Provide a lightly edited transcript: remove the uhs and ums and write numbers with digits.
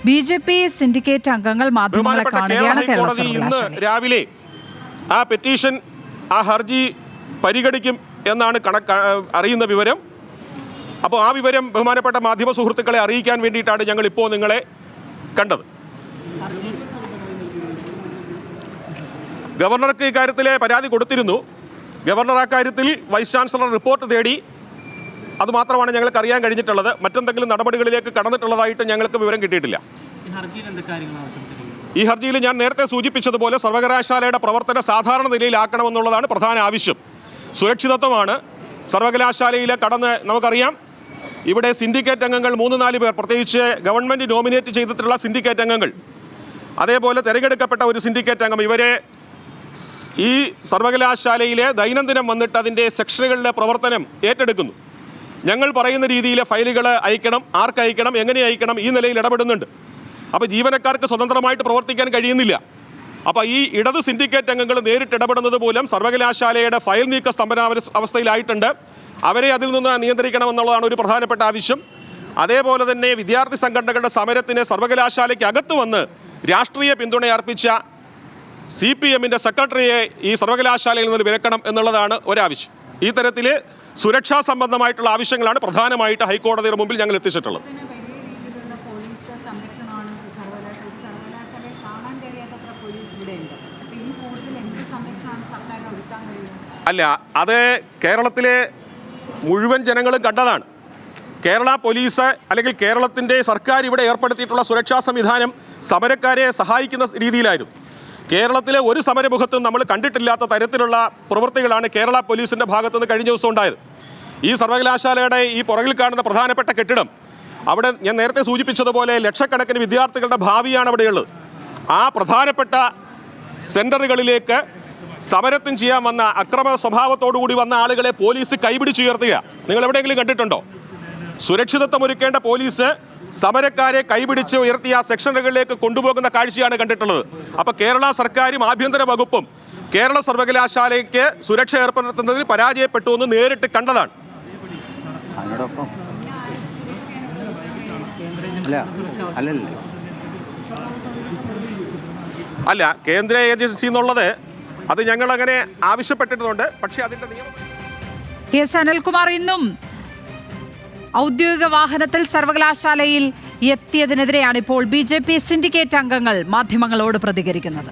BJP syndicate അംഗങ്ങൾ മാധ്യമങ്ങളെ കാണുകയാണ്. ഇന്ന് രാവിലെ ആ പെറ്റീഷൻ, ആ ഹർജി പരിഗണിക്കും എന്നാണ് അറിയുന്ന വിവരം. അപ്പോൾ ആ വിവരം ബഹുമാനപ്പെട്ട മാധ്യമ സുഹൃത്തുക്കളെ അറിയിക്കാൻ വേണ്ടിയിട്ടാണ് ഞങ്ങൾ ഇപ്പോൾ നിങ്ങളെ കണ്ടത്. ഗവർണർക്ക് ഇക്കാര്യത്തിലെ പരാതി കൊടുത്തിരുന്നു. ഗവർണർ ആ കാര്യത്തിൽ വൈസ് ചാൻസലർ റിപ്പോർട്ട് തേടി. അതുമാത്രമാണ് ഞങ്ങൾക്ക് അറിയാൻ കഴിഞ്ഞിട്ടുള്ളത്. മറ്റെന്തെങ്കിലും നടപടികളിലേക്ക് കടന്നിട്ടുള്ളതായിട്ട് ഞങ്ങൾക്ക് വിവരം കിട്ടിയിട്ടില്ല. ഈ ഹർജിയിൽ ഞാൻ നേരത്തെ സൂചിപ്പിച്ചതുപോലെ സർവകലാശാലയുടെ പ്രവർത്തനം സാധാരണ നിലയിലാക്കണമെന്നുള്ളതാണ് പ്രധാന ആവശ്യം. സുരക്ഷിതത്വമാണ്. സർവകലാശാലയിൽ നമുക്കറിയാം, ഇവിടെ സിൻഡിക്കേറ്റ് അംഗങ്ങൾ 3-4 പേർ, പ്രത്യേകിച്ച് ഗവൺമെൻറ് നോമിനേറ്റ് ചെയ്തിട്ടുള്ള സിൻഡിക്കേറ്റ് അംഗങ്ങൾ, അതേപോലെ തിരഞ്ഞെടുക്കപ്പെട്ട ഒരു സിൻഡിക്കേറ്റ് അംഗം, ഇവരെ ഈ സർവകലാശാലയിലെ ദൈനംദിനം വന്നിട്ട് അതിൻ്റെ സെക്ഷനുകളുടെ പ്രവർത്തനം ഏറ്റെടുക്കുന്നു. ഞങ്ങൾ പറയുന്ന രീതിയിൽ ഫയലുകൾ അയക്കണം, ആർക്ക് അയക്കണം, എങ്ങനെ അയക്കണം, ഈ നിലയിൽ ഇടപെടുന്നുണ്ട്. അപ്പോൾ ജീവനക്കാർക്ക് സ്വതന്ത്രമായിട്ട് പ്രവർത്തിക്കാൻ കഴിയുന്നില്ല. അപ്പോൾ ഈ ഇടത് സിൻഡിക്കേറ്റ് അംഗങ്ങൾ നേരിട്ട് ഇടപെടുന്നത് മൂലം സർവകലാശാലയുടെ ഫയൽ നീക്ക അവസ്ഥയിലായിട്ടുണ്ട്. അവരെ അതിൽ നിന്ന് നിയന്ത്രിക്കണമെന്നുള്ളതാണ് ഒരു പ്രധാനപ്പെട്ട ആവശ്യം. അതേപോലെ തന്നെ വിദ്യാർത്ഥി സംഘടനകളുടെ സമരത്തിന് സർവകലാശാലയ്ക്ക് അകത്ത് വന്ന് രാഷ്ട്രീയ പിന്തുണ അർപ്പിച്ച CPMന്റെ സെക്രട്ടറിയെ ഈ സർവകലാശാലയിൽ നിന്ന് വിലക്കണം എന്നുള്ളതാണ് ഒരാവശ്യം. ഈ തരത്തിൽ സുരക്ഷാ സംബന്ധമായിട്ടുള്ള ആവശ്യങ്ങളാണ് പ്രധാനമായിട്ട് ഹൈക്കോടതിയുടെ മുമ്പിൽ ഞങ്ങൾ എത്തിച്ചിട്ടുള്ളത്. അല്ല, അത് കേരളത്തിലെ മുഴുവൻ ജനങ്ങളും കണ്ടതാണ്. കേരള പോലീസ് അല്ലെങ്കിൽ കേരളത്തിൻ്റെ സർക്കാർ ഇവിടെ ഏർപ്പെടുത്തിയിട്ടുള്ള സുരക്ഷാ സംവിധാനം സമരക്കാരെ സഹായിക്കുന്ന രീതിയിലായിരുന്നു. കേരളത്തിലെ ഒരു സമരമുഖത്തും നമ്മൾ കണ്ടിട്ടില്ലാത്ത തരത്തിലുള്ള പ്രവൃത്തികളാണ് കേരള പോലീസിൻ്റെ ഭാഗത്തുനിന്ന് കഴിഞ്ഞ ദിവസം ഉണ്ടായത്. ഈ സർവകലാശാലയുടെ ഈ പുറകിൽ കാണുന്ന പ്രധാനപ്പെട്ട കെട്ടിടം, അവിടെ ഞാൻ നേരത്തെ സൂചിപ്പിച്ചതുപോലെ ലക്ഷക്കണക്കിന് വിദ്യാർത്ഥികളുടെ ഭാവിയാണ് അവിടെയുള്ളത്. ആ പ്രധാനപ്പെട്ട സെൻറ്ററുകളിലേക്ക് സമരത്തിന് ചെയ്യാൻ വന്ന അക്രമ സ്വഭാവത്തോടുകൂടി വന്ന ആളുകളെ പോലീസ് കൈപിടിച്ചുയർത്തുക നിങ്ങൾ എവിടെയെങ്കിലും കണ്ടിട്ടുണ്ടോ? സുരക്ഷിതത്വം ഒരുക്കേണ്ട പോലീസ് സമരക്കാരെ കൈപിടിച്ച് ഉയർത്തിയ സെക്ഷനുകളിലേക്ക് കൊണ്ടുപോകുന്ന കാഴ്ചയാണ് കണ്ടിട്ടുള്ളത്. അപ്പോൾ കേരള സർക്കാരും ആഭ്യന്തര വകുപ്പും കേരള സർവകലാശാലയ്ക്ക് സുരക്ഷ ഏർപ്പെടുത്തുന്നതിൽ പരാജയപ്പെട്ടു എന്ന് നേരിട്ട് കണ്ടതാണ്. അല്ല, കേന്ദ്ര ഏജൻസി എന്നുള്ളത് അത് ഞങ്ങൾ അങ്ങനെ ആവശ്യപ്പെട്ടിട്ടുണ്ട്. പക്ഷേ അതിന്റെ നിയമം അനിൽകുമാർ ഇന്നും ഔദ്യോഗിക വാഹനത്തിൽ സർവകലാശാലയിൽ എത്തിയതിനെതിരെയാണ് ഇപ്പോൾ BJP സിൻഡിക്കേറ്റ് അംഗങ്ങൾ മാധ്യമങ്ങളോട് പ്രതികരിക്കുന്നത്.